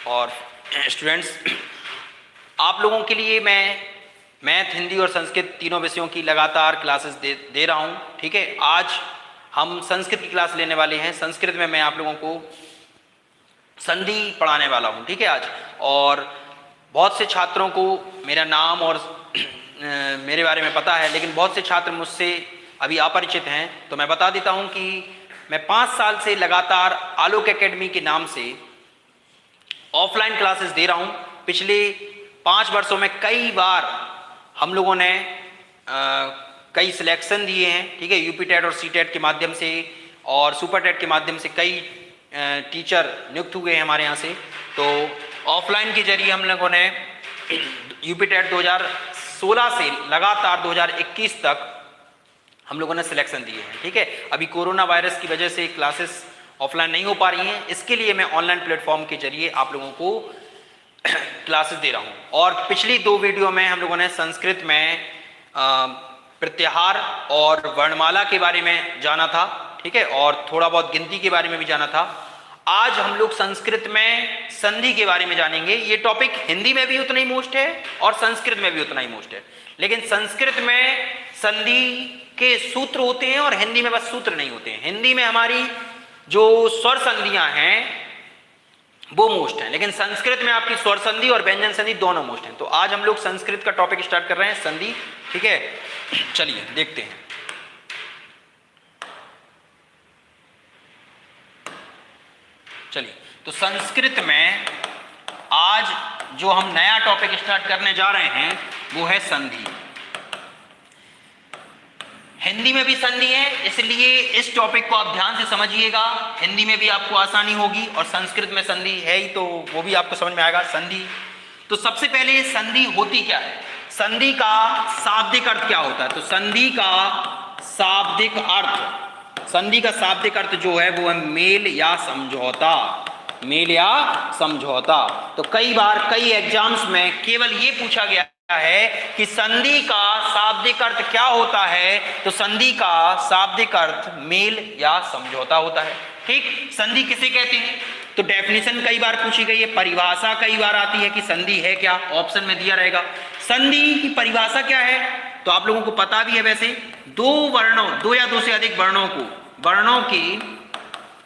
और स्टूडेंट्स, आप लोगों के लिए मैं मैथ, हिंदी और संस्कृत तीनों विषयों की लगातार क्लासेस दे रहा हूँ। ठीक है, आज हम संस्कृत की क्लास लेने वाले हैं। संस्कृत में मैं आप लोगों को संधि पढ़ाने वाला हूँ। ठीक है आज, और बहुत से छात्रों को मेरा नाम और मेरे बारे में पता है, लेकिन बहुत से छात्र मुझसे अभी अपरिचित हैं। तो मैं बता देता हूँ कि मैं 5 साल से लगातार आलोक एकेडमी के नाम से ऑफलाइन क्लासेस दे रहा हूँ। पिछले 5 वर्षों में कई बार हम लोगों ने कई सिलेक्शन दिए हैं। ठीक है, यूपी टेट और सी टेट के माध्यम से और सुपर टेट के माध्यम से कई टीचर नियुक्त हुए हैं हमारे यहाँ से। तो ऑफलाइन के जरिए हम लोगों ने यूपी टेट 2016 से लगातार 2021 तक हम लोगों ने सिलेक्शन दिए हैं। ठीक है, अभी कोरोना वायरस की वजह से क्लासेस ऑफलाइन नहीं हो पा रही हैं, इसके लिए मैं ऑनलाइन प्लेटफॉर्म के जरिए आप लोगों को क्लासेस दे रहा हूं। और पिछली 2 वीडियो में हम लोगों ने संस्कृत में प्रत्याहार और वर्णमाला के बारे में जाना था। ठीक है, और थोड़ा बहुत गिनती के बारे में भी जाना था। आज हम लोग संस्कृत में संधि के बारे में जानेंगे। ये टॉपिक हिंदी में भी उतना ही मोस्ट है और संस्कृत में भी उतना ही मोस्ट है, लेकिन संस्कृत में संधि के सूत्र होते हैं और हिंदी में बस सूत्र नहीं होते हैं। हिंदी में हमारी जो स्वर संधियां हैं वो मोस्ट हैं, लेकिन संस्कृत में आपकी स्वर संधि और व्यंजन संधि दोनों मोस्ट हैं। तो आज हम लोग संस्कृत का टॉपिक स्टार्ट कर रहे हैं, संधि। ठीक है, चलिए देखते हैं। चलिए, तो संस्कृत में आज जो हम नया टॉपिक स्टार्ट करने जा रहे हैं वो है संधि। हिंदी में भी संधि है, इसलिए इस टॉपिक को आप ध्यान से समझिएगा। हिंदी में भी आपको आसानी होगी और संस्कृत में संधि है ही, तो वो भी आपको समझ में आएगा। संधि, तो सबसे पहले संधि होती क्या है, संधि का शाब्दिक अर्थ क्या होता है। तो संधि का शाब्दिक अर्थ, संधि का शाब्दिक अर्थ जो है वो है मेल या समझौता। मेल या समझौता। तो कई बार कई एग्जाम्स में केवल ये पूछा गया है कि संधि का शाब्दिक अर्थ क्या होता है। तो संधि का शाब्दिक अर्थ मेल या समझौता होता है। ठीक, संधि किसे कहते हैं, तो डेफिनेशन कई बार पूछी गई है, परिभाषा कई बार आती है कि संधि है क्या, ऑप्शन में दिया रहेगा। संधि की परिभाषा क्या है, तो आप लोगों को पता भी है वैसे, 2 वर्णों, 2 या 2 से अधिक वर्णों को, वर्णों की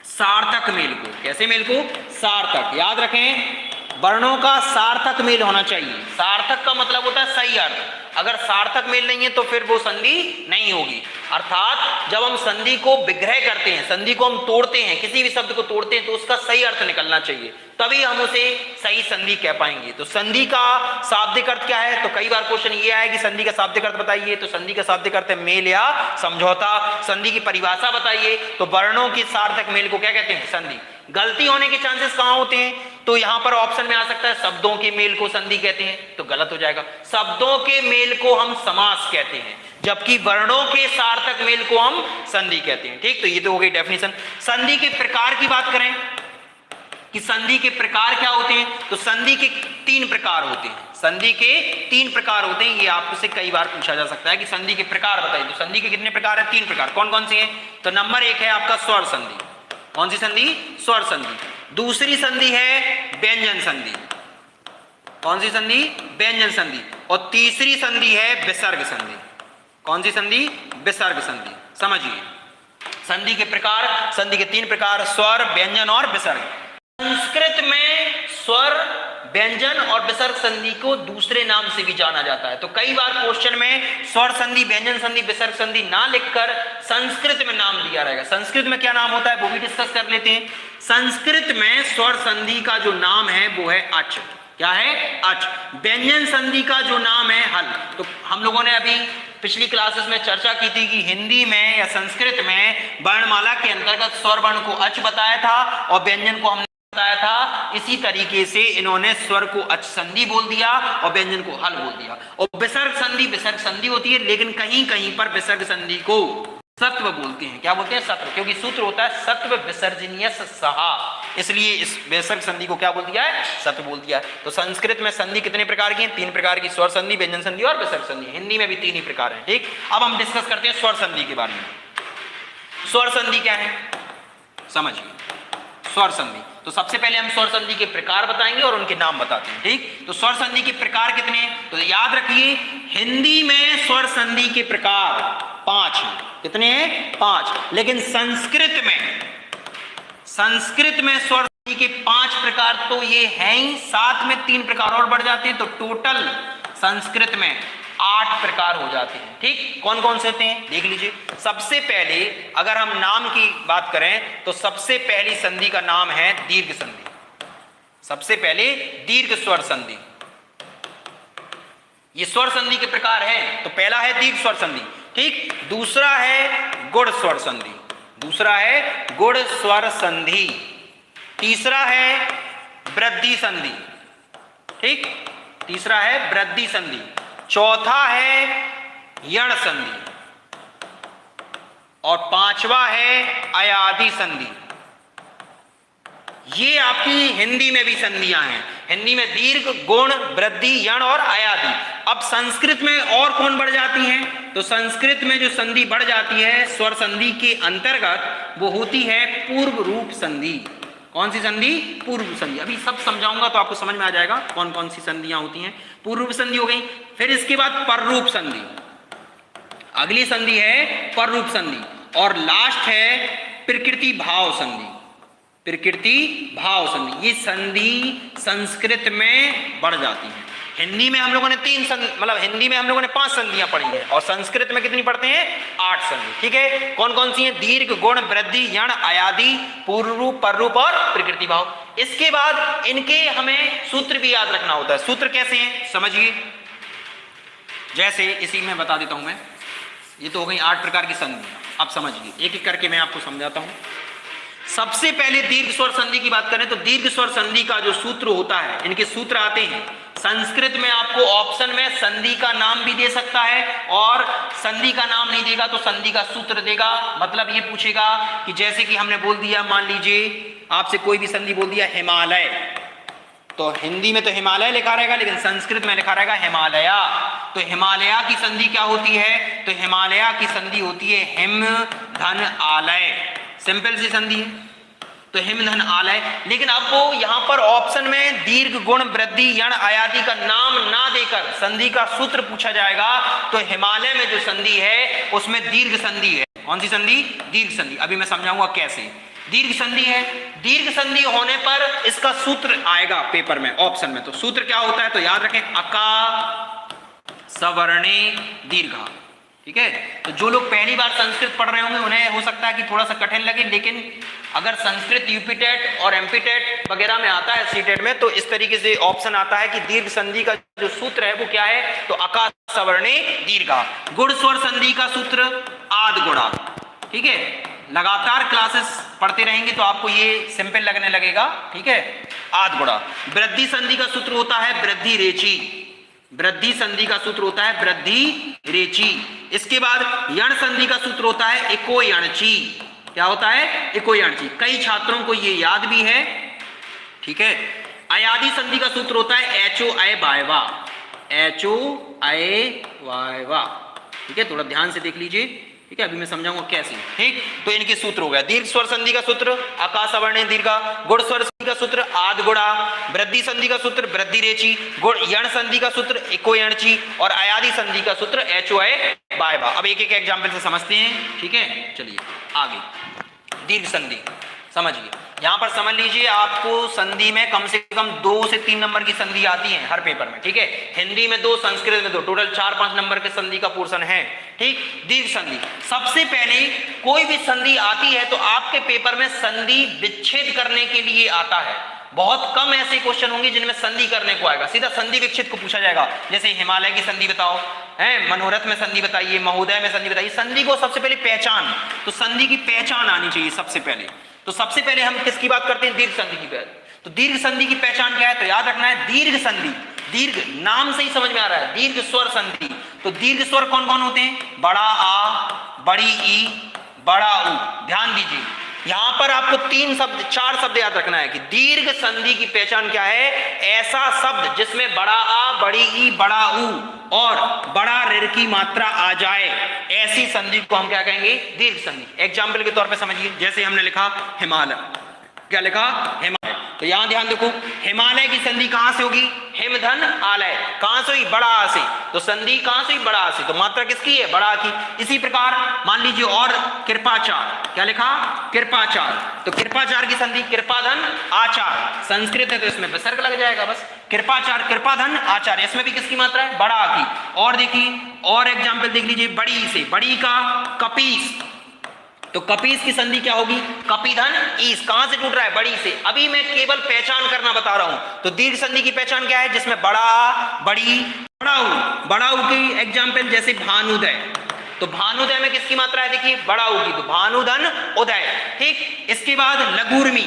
सार्थक मेल को, कैसे मेल को, सार्थक, याद रखें, वर्णों का सार्थक मेल होना चाहिए। सार्थक का मतलब होता है सही अर्थ। अगर सार्थक मेल नहीं है तो फिर वो संधि नहीं होगी। अर्थात जब हम संधि को विग्रह करते हैं, संधि को हम तोड़ते हैं, किसी भी शब्द को तोड़ते हैं, तो उसका सही अर्थ निकलना चाहिए, तभी हम उसे सही संधि कह पाएंगे। तो संधि का शाब्दिक अर्थ क्या है, तो कई बार क्वेश्चन ये आया कि संधि का शाब्दिक अर्थ बताइए। तो संधि का शाब्दिक अर्थ है मेल या समझौता। संधि की परिभाषा बताइए, तो वर्णों की सार्थक मेल को क्या कहते हैं, संधि। गलती होने के चांसेस कहां होते हैं, तो यहां पर ऑप्शन में आ सकता है शब्दों के मेल को संधि कहते हैं, तो गलत हो जाएगा। शब्दों के मेल को हम समास कहते हैं, जबकि वर्णों के सार्थक मेल को हम संधि कहते हैं। ठीक, तो ये तो हो गई डेफिनेशन। संधि के प्रकार की बात करें कि संधि के प्रकार क्या होते हैं, तो संधि के 3 प्रकार होते हैं। संधि के 3 प्रकार होते हैं, ये आपसे कई बार पूछा जा सकता है कि संधि के प्रकार बताइए। तो संधि के कितने प्रकार है, 3 प्रकार। कौन कौन से हैं, तो नंबर 1 है आपका स्वर संधि। कौन सी संधि, स्वर संधि। दूसरी संधि है व्यंजन संधि। कौन सी संधि, व्यंजन संधि। और तीसरी संधि है विसर्ग संधि। कौन सी संधि, विसर्ग संधि। समझिए संधि के प्रकार, संधि के 3 प्रकार, स्वर, व्यंजन और विसर्ग। संस्कृत में स्वर, व्यंजन और विसर्ग संधि को दूसरे नाम से भी जाना जाता है। तो कई बार क्वेश्चन में स्वर संधि, व्यंजन संधि, विसर्ग संधि ना लिखकर संस्कृत में नाम दिया रहेगा। संस्कृत में क्या नाम होता है वो भी डिस्कस कर लेते हैं। संस्कृत में स्वर संधि का जो नाम है वो है अच। क्या है, अच। व्यंजन संधि का जो नाम है हल। तो हम लोगों ने अभी पिछली क्लासेस में चर्चा की थी कि हिंदी में या संस्कृत में वर्णमाला के अंतर्गत स्वर वर्ण को अच बताया था और व्यंजन को हमने बताया था। इसी तरीके से इन्होंने स्वर को अच संधि बोल दिया और व्यंजन को हल बोल दिया। और विसर्ग संधि विसर्ग संधि होती है, लेकिन कहीं कहीं पर विसर्ग संधि को सत्व बोलते हैं। क्या बोलते हैं, सत्व, क्योंकि सूत्र होता है सत्व विसर्जनीय सहा, इसलिए इस विसर्ग संधि को क्या बोल दिया है, सत्व बोल दिया है। तो संस्कृत में संधि कितने प्रकार की हैं, 3 प्रकार की, स्वर संधि, व्यंजन संधि और विसर्ग संधि। हिंदी में भी 3 ही प्रकार हैं। ठीक, अब हम डिस्कस करते हैं स्वर संधि के बारे में। स्वर संधि क्या है, समझिए। स्वर संधि, तो सबसे पहले हम स्वर संधि के प्रकार बताएंगे और उनके नाम बताते हैं। ठीक, तो स्वर संधि के प्रकार कितने हैं? तो याद रखिए, हिंदी में स्वर संधि के प्रकार 5 हैं। कितने हैं? 5। लेकिन संस्कृत में स्वर संधि के 5 प्रकार तो ये हैं ही, साथ में 3 प्रकार और बढ़ जाते हैं, तो टोटल संस्कृत में 8 प्रकार हो जाते हैं। ठीक, कौन कौन से होते हैं देख लीजिए। सबसे पहले अगर हम नाम की बात करें तो सबसे पहली संधि का नाम है दीर्घ संधि। सबसे पहले दीर्घ स्वर संधि, ये स्वर संधि के प्रकार हैं। तो पहला है दीर्घ स्वर संधि। ठीक, दूसरा है गुण स्वर संधि, दूसरा है गुण स्वर संधि, तीसरा है वृद्धि संधि। ठीक, तीसरा है वृद्धि संधि, चौथा है यण संधि और 5वां है अयादि संधि। ये आपकी हिंदी में भी संधियां हैं। हिंदी में दीर्घ, गुण, वृद्धि, यण और अयादि। अब संस्कृत में और कौन बढ़ जाती हैं? तो संस्कृत में जो संधि बढ़ जाती है स्वर संधि के अंतर्गत, वो होती है पूर्व रूप संधि। कौन सी संधि? पूर्व संधि। अभी सब समझाऊंगा तो आपको समझ में आ जाएगा कौन कौन सी संधियां होती हैं। पूर्व रूप संधि हो गई, फिर इसके बाद पररूप संधि, अगली संधि है पररूप संधि, और लास्ट है प्रकृति भाव संधि। प्रकृति भाव संधि, ये संधि संस्कृत में बढ़ जाती है। हिंदी में हम लोगों ने हिंदी में हम लोगों ने 5 संधियां पढ़ी हैं और संस्कृत में कितनी पढ़ते हैं? 8 संधि। ठीक है, कौन कौन सी हैं? दीर्घ, गुण, वृद्धि, यण, अयादि, पूर्व रूप, पररूप और प्रकृति भाव। इसके बाद इनके हमें सूत्र भी याद रखना होता है। सूत्र कैसे हैं समझिए, जैसे इसी में बता देता हूं मैं। ये तो हो गई 8 प्रकार की संधियां। अब समझिए, एक एक करके मैं आपको समझाता हूं। सबसे पहले दीर्घ स्वर संधि की बात करें तो दीर्घ स्वर संधि का जो सूत्र होता है, इनके सूत्र आते हैं। संस्कृत में आपको ऑप्शन में संधि का नाम भी दे सकता है और संधि का नाम नहीं देगा तो संधि का सूत्र देगा। मतलब ये पूछेगा कि जैसे कि हमने बोल दिया, मान लीजिए आपसे कोई भी संधि बोल दिया हिमालय, तो हिंदी में तो हिमालय लिखा रहेगा लेकिन संस्कृत में लिखा रहेगा हिमालया। तो हिमालया की संधि क्या होती है? तो हिमालया की संधि होती है हिम धन आलय। सिंपल सी संधि है, तो हिम धन आलय। लेकिन आपको यहां पर ऑप्शन में दीर्घ, गुण, वृद्धि, यण, अयादि का नाम ना देकर संधि का सूत्र पूछा जाएगा। तो हिमालय में जो संधि है उसमें दीर्घ संधि है। कौन सी संधि? दीर्घ संधि। अभी मैं समझाऊंगा कैसे। दीर्घ संधि है, दीर्घ संधि होने पर इसका सूत्र आएगा पेपर में ऑप्शन में। तो सूत्र क्या होता है? तो याद रखें, अका सवर्णे दीर्घा। ठीक है, तो जो लोग पहली बार संस्कृत पढ़ रहे होंगे उन्हें हो सकता है कि थोड़ा सा कठिन लगे, लेकिन अगर संस्कृत यूपी टेट और एमपी टेट वगैरह में आता है, सी टेट में, तो इस तरीके से ऑप्शन आता है कि दीर्घ संधि का जो सूत्र है वो क्या है? तो अका सवर्णे दीर्घा। गुण स्वर संधि का सूत्र आद गुणा। ठीक है, लगातार क्लासेस पढ़ते रहेंगे तो आपको ये सिंपल लगने लगेगा। ठीक है, आद गुणा। वृद्धि संधि का सूत्र होता है वृद्धि रेची। वृद्धि संधि का सूत्र होता है वृद्धि रेची। इसके बाद यण संधि का सूत्र होता है इको यणची। क्या होता है? इको यणची। कई छात्रों को ये याद भी है। ठीक है, अयादि संधि का सूत्र होता है एचो अय वायवा। एचो अय वायवा। ठीक है, थोड़ा ध्यान से देख लीजिए। ठीक है, अभी मैं समझाऊंगा कैसे। ठीक, तो इनके सूत्र हो गया। दीर्घ स्वर संधि का सूत्र अका सवर्णे दीर्घा, गुण स्वर संधि का सूत्र आद गुणा, वृद्धि संधि का सूत्र वृद्धि रेची, गुण यण संधि का सूत्र इको यणची और अयादि संधि का सूत्र एचो अय वायवा। अब एक एक एग्जाम्पल से समझते हैं। ठीक है, चलिए आगे। दीर्घ संधि समझिए, यहां पर समझ लीजिए आपको संधि में कम से कम 2 से 3 नंबर की संधि आती है हर पेपर में। ठीक है, हिंदी में 2, संस्कृत में 2, टोटल 4-5 नंबर के संधि का पोर्शन है। ठीक, दीर्घ संधि। सबसे पहले कोई भी संधि आती है तो आपके पेपर में संधि विच्छेद करने के लिए आता है। बहुत कम ऐसे क्वेश्चन होंगे जिनमें संधि करने को आएगा, सीधा संधि विच्छेद को पूछा जाएगा। जैसे हिमालय की संधि बताओ, है मनोरथ में संधि बताइए, महोदय में संधि बताइए। संधि को सबसे पहले पहचान, तो संधि की पहचान आनी चाहिए सबसे पहले। तो सबसे पहले हम किसकी बात करते हैं? दीर्घ संधि की बात। तो दीर्घ संधि की पहचान क्या है? तो याद रखना है दीर्घ संधि, दीर्घ नाम से ही समझ में आ रहा है, दीर्घ स्वर संधि। तो दीर्घ स्वर कौन कौन होते हैं? बड़ा आ, बड़ी ई, बड़ा ऊ। ध्यान दीजिए, यहां पर आपको 4 शब्द याद रखना है कि दीर्घ संधि की पहचान क्या है? ऐसा शब्द जिसमें बड़ा आ, बड़ी ई, बड़ा ऊ और बड़ा ऋ की मात्रा आ जाए, ऐसी संधि को हम क्या कहेंगे? दीर्घ संधि। एग्जाम्पल के तौर पे समझिए, जैसे हमने लिखा हिमालय। क्या लिखा, हिमालय। तो यहां ध्यान देखो, हिमालय की संधि कहां से होगी, हिम धन आलय, कहां से हुई, बड़ा आ से। तो संधि कहां से हुई, बड़ा आ से, तो मात्रा किसकी है, बड़ा की। इसी प्रकार मान लीजिए और कृपाचार, क्या लिखा, कृपाचार। तो कृपाचार की संधि कृपाधन आचार, संस्कृत है तो इसमें विसर्ग लग जाएगा बस, कृपाचार कृपाधन आचार, इसमें भी किसकी मात्रा है, बड़ा आ की। और देखिए और एग्जाम्पल देख लीजिए, बड़ी से, बड़ी का कपीस, तो कपीस की संधि क्या होगी, कपिधन ईस, कहां से टूट रहा है, बड़ी से। अभी मैं केवल पहचान करना बता रहा हूं। तो दीर्घ संधि की पहचान क्या है, जिसमें बड़ा, बड़ी, बड़ाऊ की एग्जाम्पल जैसे भानुदय, तो भानुदय में किसकी मात्रा है, देखिए बड़ाऊ की, तो भानुधन उदय, ठीक। इसके बाद लघुर्मी,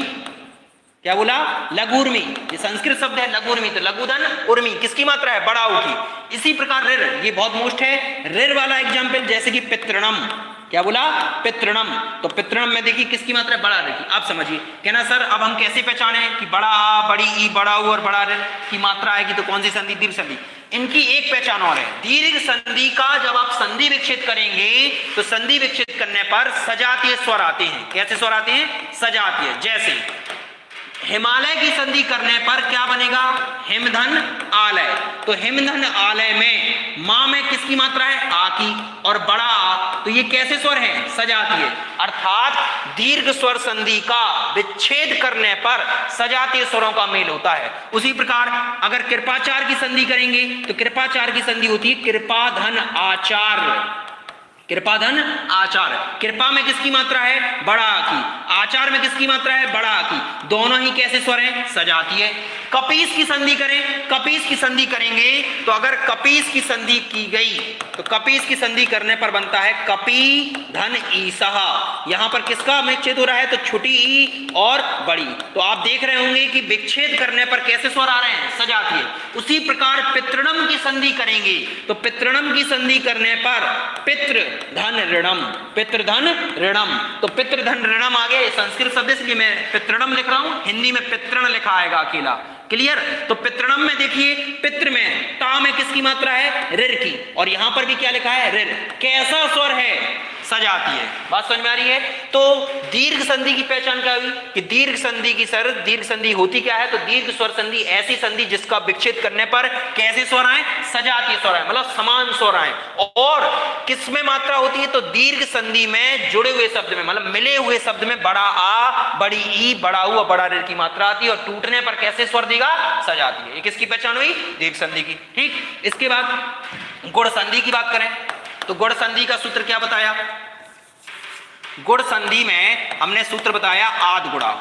क्या बोला, लघुर्मी, ये संस्कृत शब्द है लघुर्मी, तो लघुधन उर्मी, किसकी मात्रा है, बड़ाऊ की। इसी प्रकार ऋर, ये बहुत मोस्ट है, ऋर वाला एग्जाम्पल जैसे कि पितृणम, क्या बोला, पितृणम, तो पितृणम में देखिए किसकी मात्रा है, बड़ा ऋ की। आप समझिए, कहना सर अब हम कैसे पहचाने कि बड़ा आ, बड़ी ई, बड़ा ऊ और बड़ा ऋ की मात्रा आएगी, तो कौन सी संधि, दीर्घ संधि। इनकी एक पहचान और है, दीर्घ संधि का जब आप संधि विच्छेद करेंगे तो संधि विच्छेद करने पर सजातीय स्वर आते हैं। कैसे स्वर आते हैं, सजातीय। जैसे हिमालय की संधि करने पर क्या बनेगा, हिमधन आलय, तो हिमधन आलय में मां में किसकी मात्रा है, आ की, और बड़ा आ, तो ये कैसे स्वर है, सजातीय। अर्थात दीर्घ स्वर संधि का विच्छेद करने पर सजातीय स्वरों का मेल होता है। उसी प्रकार अगर कृपाचार की संधि करेंगे तो कृपाचार की संधि होती है कृपाधन आचार्य, कृपाधन आचार। कृपा में किसकी मात्रा है, बड़ा की, आचार में किसकी मात्रा है, बड़ा की, दोनों ही कैसे स्वर हैं, सजातीय। कपीस की संधि करें, कपीस की संधि करेंगे तो अगर कपीस की संधि की गई तो कपीस की संधि करने पर बनता है कपी धन ईसह। यहां पर किसका विच्छेद हो रहा है, तो छोटी ई और बड़ी। तो आप देख रहे होंगे कि विच्छेद करने पर कैसे स्वर आ रहे हैं, सजातीय। उसी प्रकार पितृणम की संधि करेंगे तो पितृणम की संधि करने पर पितृ धन ऋणम, पितृधन ऋणम, तो पितृधन ऋणम आ गया, संस्कृत शब्द इसलिए मैं पितृणम लिख रहा हूं, हिंदी में पितृण लिखा आएगा अकेला, क्लियर। तो पितृणम में देखिए, पितृ में ता में किसकी मात्रा है, ऋर की, और यहां पर भी क्या लिखा है, ऋर, कैसा स्वर है, सजाती है। बात समझ में आ रही है। तो दीर्घ संधि की पहचान क्या हुई कि दीर्घ संधि की सर, दीर्घ संधि होती क्या है, तो दीर्घ स्वर संधि ऐसी संधि जिसका विच्छेद करने पर कैसे स्वर आए, सजातीय स्वर आए, मतलब समान स्वर आए। और किसमें मात्रा होती है, तो दीर्घ संधि में जुड़े हुए शब्द में, मतलब मिले हुए शब्द में बड़ा आ, बड़ी ई, बड़ा ऊ और बड़ा ऋ की मात्रा आती है, और टूटने पर कैसे स्वर देगा, सजाती है। ये किसकी पहचान हुई, दीर्घ संधि की, ठीक। इसके बाद गुण संधि की बात करें तो गुण संधि का सूत्र क्या बताया, गुण संधि में हमने सूत्र बताया आद गुणा,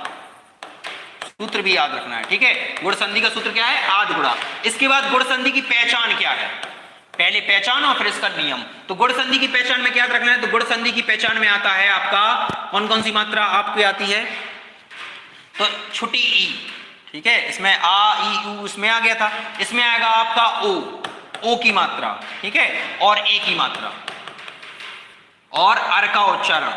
सूत्र भी याद रखना है, ठीक है। गुण संधि का सूत्र क्या है, आद गुणा। इसके बाद गुण संधि की पहचान क्या है, पहले पहचान और फिर इसका नियम। तो गुण संधि की पहचान में क्या याद रखना है, तो गुण संधि की पहचान में आता है आपका कौन कौन सी मात्रा आपको आती है, तो छोटी ई, ठीक है, इसमें आ ई ऊ इसमें आ गया था, इसमें आएगा आपका ओ की मात्रा, ठीक है, और ए की मात्रा, और अर का उच्चारण।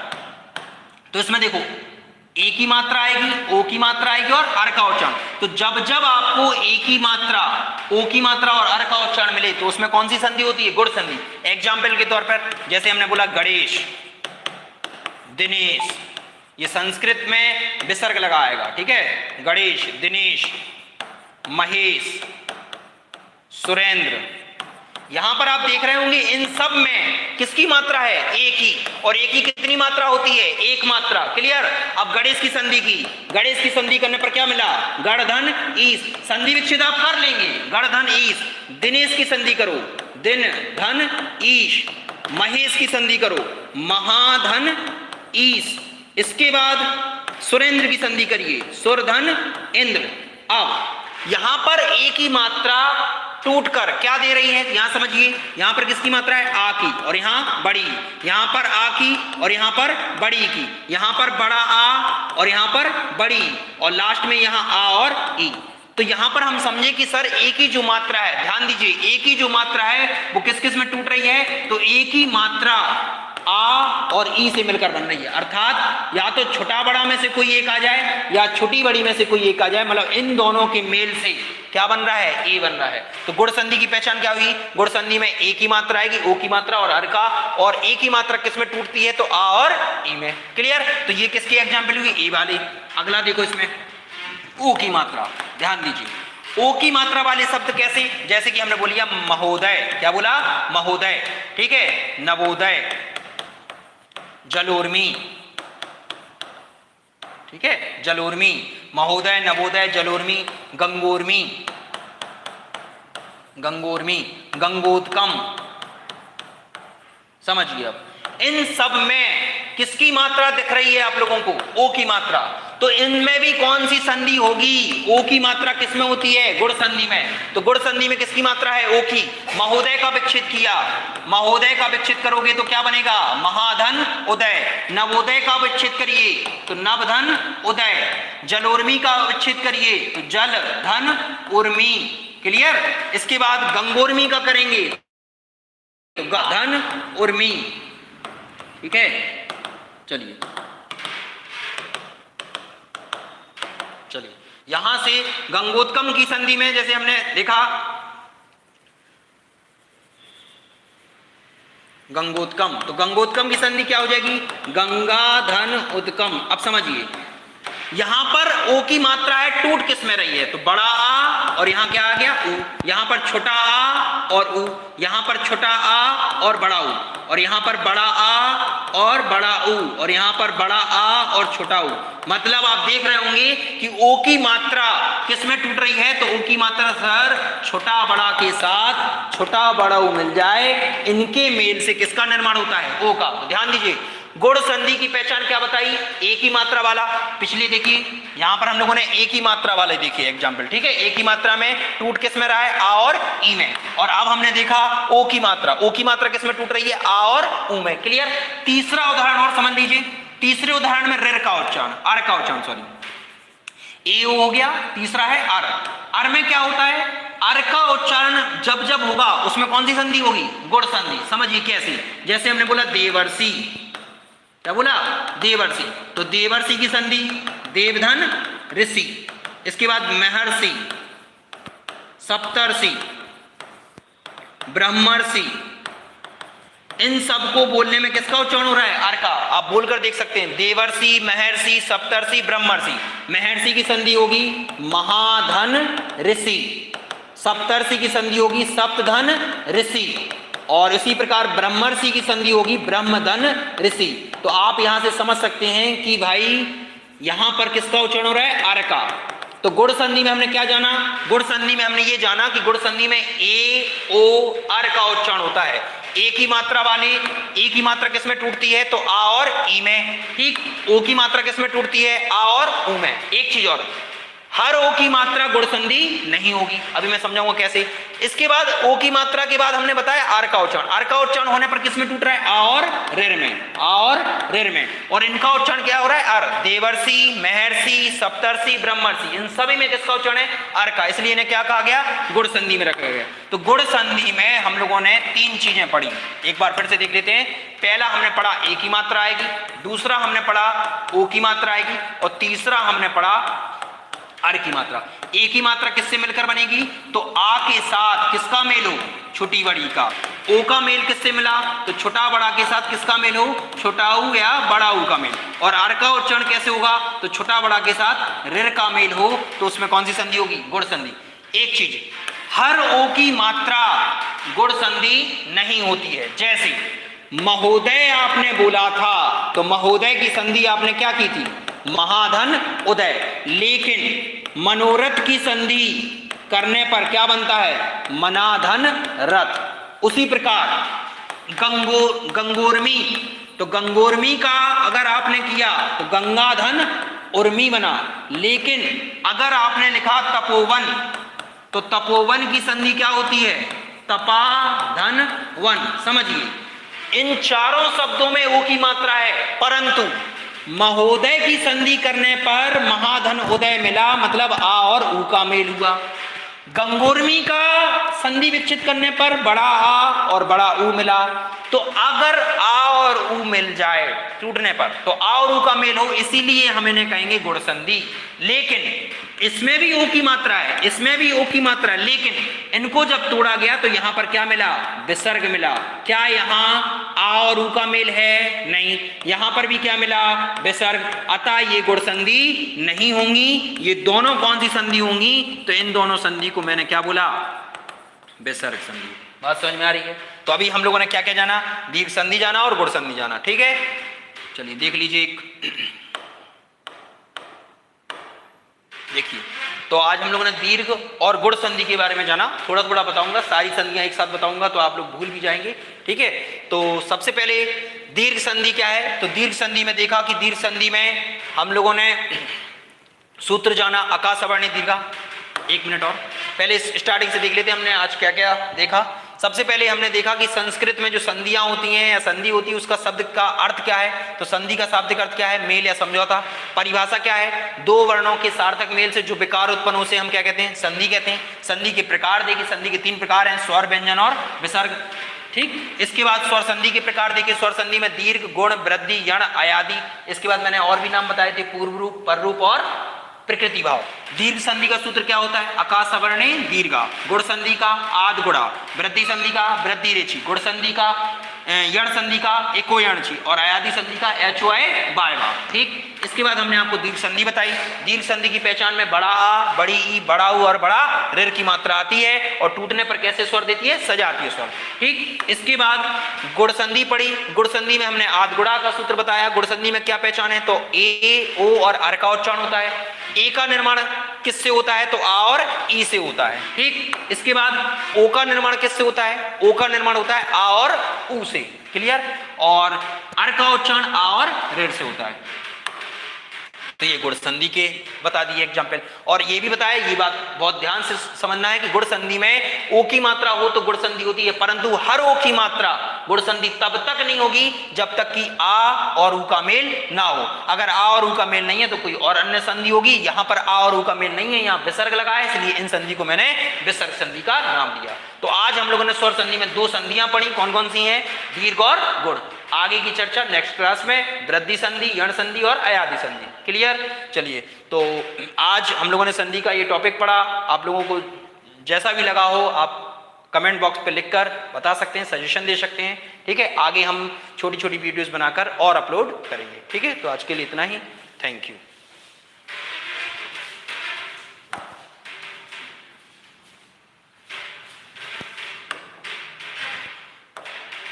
तो इसमें देखो ए की मात्रा आएगी, ओ की मात्रा आएगी और अर का उच्चारण। तो जब जब आपको ए की मात्रा, ओ की मात्रा और अर का उच्चारण मिले तो उसमें कौन सी संधि होती है, गुण संधि। एग्जाम्पल के तौर पर जैसे हमने बोला गणेश, दिनेश, ये संस्कृत में विसर्ग लगाएगा, ठीक है, गणेश, दिनेश, महेश, सुरेंद्र। यहां पर आप देख रहे होंगे इन सब में किसकी मात्रा है, एक ही, और एक ही कितनी मात्रा होती है, एक मात्रा, क्लियर। अब गणेश की संधि की, गणेश की संधि करने पर क्या मिला, गण धन ईस, संधि विच्छेद आप कर लेंगे, गण धन ईस। दिनेश की संधि करो, दिन धन ईश। महेश की संधि करो, महाधन ईस। इसके बाद सुरेंद्र की संधि करिए, सुरधन इंद्र। अब यहां पर एक ही मात्रा टूटकर क्या दे रही है, यहां समझिए, यहां पर किसकी मात्रा है, आ की, और यहां बड़ी, यहां पर आ की और यहां पर बड़ी की, यहां पर बड़ा आ और यहां पर बड़ी, और लास्ट में यहां आ और ई। तो यहां पर हम समझे कि सर एक ही जो मात्रा है, ध्यान दीजिए, एक ही जो मात्रा है वो किस किस में टूट रही है, तो एक ही मात्रा आ और ई से मिलकर बन रही है। अर्थात या तो छोटा बड़ा में से कोई एक आ जाए या छोटी बड़ी में से कोई एक आ जाए, मतलब इन दोनों के मेल से क्या बन रहा है, ए बन रहा है। तो गुण संधि की पहचान क्या हुई, गुण संधि में ए की मात्रा आएगी, ओ की मात्रा और अर का, और ए की मात्रा किस में टूटती है, तो आ और ई में। क्लियर। तो ये किसकी एग्जाम्पल हुई, ए वाली। अगला देखो इसमें ओ की मात्रा, ध्यान दीजिए। ओ की मात्रा वाले शब्द कैसे, जैसे कि हमने बोलिया महोदय, क्या बोला, महोदय, ठीक है, नवोदय, जलोर्मी, ठीक है, जलोर्मी, महोदय, नवोदय, जलोर्मी, गंगोर्मी, गंगोर्मी, गंगोत्कम। समझिए अब इन सब में किसकी मात्रा दिख रही है आप लोगों को, ओ की मात्रा। तो इनमें भी कौन सी संधि होगी, ओ की मात्रा किसमें होती है, गुण संधि में। तो गुण संधि में किसकी मात्रा है, ओ की। महोदय का विच्छेद किया, महोदय का विच्छेद करोगे तो क्या बनेगा, महाधन उदय। नवोदय का विच्छेद करिए तो नवधन उदय। जलोर्मी का विच्छेद करिए तो जल धन उर्मी। क्लियर। इसके बाद गंगोर्मी का करेंगे तो धन उर्मी। ठीक है, चलिए यहां से गंगोत्कम की संधि में जैसे हमने देखा, गंगोत्कम, तो गंगोत्कम की संधि क्या हो जाएगी, गंगा धन उदकम। अब समझिए यहां पर ओ की मात्रा है, टूट किस में रही है, तो बड़ा आ और यहां क्या आ गया ऊ। यहां पर छोटा आ और ऊ, यहां पर छोटा आ और बड़ा ऊ, और यहां पर बड़ा आ और बड़ा ऊ, और यहां पर बड़ा आ और छोटा ऊ। मतलब आप देख रहे होंगे कि ओ की मात्रा किस में टूट रही है, तो ओ की मात्रा सर छोटा बड़ा के साथ छोटा बड़ा ऊ मिल जाए, इनके मेल से किसका निर्माण होता है, ओ का। तो ध्यान दीजिए गुण संधि की पहचान क्या बताई, ए की मात्रा वाला। पिछली देखिए यहां पर हम लोगों ने ए की मात्रा वाले देखिए एग्जाम्पल, ठीक है, ए की मात्रा में टूट किस में रहा है, आ और ई में। और अब हमने देखा ओ की मात्रा, ओ की मात्रा किस में टूट रही है, आ और ऊ में। क्लियर। तीसरा उदाहरण और समझ लीजिए, तीसरे उदाहरण में रिर का उच्चारण, अर का उच्चारण, सॉरी ए हो गया, तीसरा है अर। अर में क्या होता है, अर का उच्चारण जब जब होगा उसमें कौन सी संधि होगी, गुण संधि। समझिए कैसे, जैसे हमने बोला देवर्षि, क्या बोला, देवर्षि, तो देवर्षि की संधि देवधन ऋषि। इसके बाद महर्षि, सप्तर्षि, ब्रह्मर्षि, इन सबको बोलने में किसका उच्चारण हो रहा है, अर का। आप बोलकर देख सकते हैं देवर्षि, महर्षि, सप्तर्षि, ब्रह्मर्षि। महर्षि की संधि होगी महाधन ऋषि, सप्तर्षि की संधि होगी सप्तधन ऋषि, और इसी प्रकार ब्रह्मर्षि की संधि होगी ब्रह्मधन ऋषि। तो आप यहां से समझ सकते हैं कि भाई यहां पर किसका उच्चारण हो रहा है, अर का। तो गुण संधि में हमने क्या जाना, गुण संधि में हमने ये जाना कि गुण संधि में ए ओ अर का उच्चारण होता है। ए की मात्रा वाले, ए की मात्रा किस में टूटती है, तो आ और ई में। ठीक। ओ की मात्रा किस में टूटती है, आ और ऊ में। एक चीज और, हर ओ की मात्रा गुण संधि नहीं होगी, अभी मैं समझाऊंगा कैसे। इसके बाद ओ की मात्रा के बाद हमने बताया आर का उच्चारण। आर का उच्चारण होने पर किस में टूट रहा है, आ और रिर में, आ और रिर में। और इनका उच्चारण क्या हो रहा है, अर। देवर्षि, महर्षि, सप्तर्षि, ब्रह्मर्षि, इन सभी में किसका उच्चारण है, अर का, इसलिए इन्हें क्या कहा गया, गुण संधि में रखा गया। तो गुण संधि में हम लोगों ने तीन चीजें पढ़ी, एक बार फिर से देख लेते हैं। पहला हमने पढ़ा ए की मात्रा आएगी, दूसरा हमने पढ़ा ओ की मात्रा आएगी, और तीसरा हमने पढ़ा अर की मात्रा। ए की मात्रा किससे मिलकर बनेगी, तो आ के साथ किसका मेल हो, छोटी बड़ी का। ओ का मेल किससे मिला, तो छोटा बड़ा के साथ किसका मेल हो, छोटा ऊ या बड़ा ऊ का मेल। और अर का उच्चारण कैसे होगा, तो छोटा बड़ा के साथ रिर का मेल हो, तो उसमें कौन सी संधि होगी, गुण संधि। एक चीज, हर ओ की मात्रा गुण संधि नहीं होती है। जैसे महोदय आपने बोला था, तो महोदय की संधि आपने क्या की थी, महाधन उदय। लेकिन मनोरथ की संधि करने पर क्या बनता है, मनाधन रथ। उसी प्रकार गंगोर्मी, तो गंगोर्मी का अगर आपने किया तो गंगाधन उर्मी बना। लेकिन अगर आपने लिखा तपोवन, तो तपोवन की संधि क्या होती है, तपा धन वन। समझिए इन चारों शब्दों में ओ की मात्रा है, परंतु महोदय की संधि करने पर महाधन उदय मिला, मतलब आ और ऊ का मेल हुआ। गंगोर्मी का संधि विच्छेद करने पर बड़ा आ और बड़ा ऊ मिला। तो अगर आ और ऊ मिल जाए टूटने पर, तो आ और ऊ का मेल हो, इसीलिए हम इन्हें कहेंगे गुण संधि। लेकिन इसमें भी ओ की मात्रा है, इसमें भी ओ की मात्रा है, लेकिन इनको जब तोड़ा गया तो यहां पर क्या मिला, विसर्ग मिला। क्या यहां आ और ऊ का मेल है? नहीं। यहां पर भी क्या मिला, विसर्ग। अतः ये गुण संधि नहीं होंगी। ये दोनों कौन सी संधि होंगी? तो इन दोनों संधि को मैंने क्या बोला, विसर्ग संधि। बात समझ में आ रही है? तो अभी हम लोगों ने क्या क्या जाना, दीर्घ संधि जाना और गुण संधि जाना। ठीक है, चलिए देख लीजिए एक, देखिए तो आज हम लोगों ने दीर्घ और गुण संधि के बारे में जाना। थोड़ा थोड़ा बताऊंगा, सारी संधियां एक साथ बताऊंगा तो आप लोग भूल भी जाएंगे। ठीक है, तो सबसे पहले दीर्घ संधि क्या है? तो दीर्घ संधि में देखा कि दीर्घ संधि में हम लोगों ने सूत्र जाना अका सवर्ण दीर्घा। एक मिनट और पहले स्टार्टिंग से देख लेते हैं हमने आज क्या क्या देखा। सबसे पहले हमने देखा कि संस्कृत में जो संधियां होती हैं या संधि होती है उसका शब्द का अर्थ क्या है। तो संधि का शाब्दिक अर्थ क्या है, मेल या समझौता। परिभाषा क्या है, दो वर्णों के सार्थक मेल से जो विकार उत्पन्न हो उसे हम क्या कहते हैं, संधि कहते हैं। संधि के प्रकार देखिए, संधि के 3 प्रकार हैं, स्वर, व्यंजन और विसर्ग। ठीक, इसके बाद स्वर संधि के प्रकार देखिए, स्वर संधि में दीर्घ, गुण, वृद्धि, यण, अयादि। इसके बाद मैंने और भी नाम बताए थे, पूर्व रूप, पर रूप और प्रकृति भाव। दीर्घ संधि का सूत्र क्या होता है, अका सवर्णे दीर्घा। गुण संधि का आद गुणा, वृद्धि संधि का वृद्धि रेची, गुण संधि का यण संधि का एको यणची और अयादि संधि का एचओआई बायवा। ठीक, इसके बाद हमने आपको दीर्घ संधि बताई। दीर्घ संधि की पहचान में बड़ा आ, बड़ी ई, बड़ा ऊ और बड़ा ऋ की मात्रा आती है और टूटने पर कैसे स्वर देती है, सजाती है स्वर। ठीक, इसके बाद गुण संधि पड़ी। गुण संधि में हमने आद गुणा का सूत्र बताया। गुण संधि में क्या पहचान है, तो ए, ओ और अर का उच्चारण होता है। ए का निर्माण किससे होता है, तो आ और ई से होता है। ठीक, इसके बाद ओ का निर्माण किससे होता है, ओ का निर्माण होता है आ और ऊ से। क्लियर, और अर का उच्चारण आ और ऋ से होता है। तो ये गुण संधि के बता दिए एग्जाम्पल। और ये भी बताया, ये बात बहुत ध्यान से समझना है कि गुण संधि में ओ की मात्रा हो तो गुण संधि होती है, परंतु हर ओ की मात्रा गुण संधि तब तक नहीं होगी जब तक कि आ और ऊ का मेल ना हो। अगर आ और ऊ का मेल नहीं है तो कोई और अन्य संधि होगी। यहाँ पर आ और ऊ का मेल नहीं है, यहाँ विसर्ग लगा है, इसलिए इन संधि को मैंने विसर्ग संधि का नाम दिया। तो आज हम लोगों ने स्वर संधि में 2 संधियां पढ़ी, कौन कौन सी हैं, दीर्घ और गुण। आगे की चर्चा नेक्स्ट क्लास में वृद्धि संधि, यण संधि और अयादि संधि। क्लियर, चलिए तो आज हम लोगों ने संधि का ये टॉपिक पढ़ा। आप लोगों को जैसा भी लगा हो आप कमेंट बॉक्स पे लिखकर बता सकते हैं, सजेशन दे सकते हैं। ठीक है, आगे हम छोटी छोटी वीडियोस बनाकर और अपलोड करेंगे। ठीक है, तो आज के लिए इतना ही। Thank you.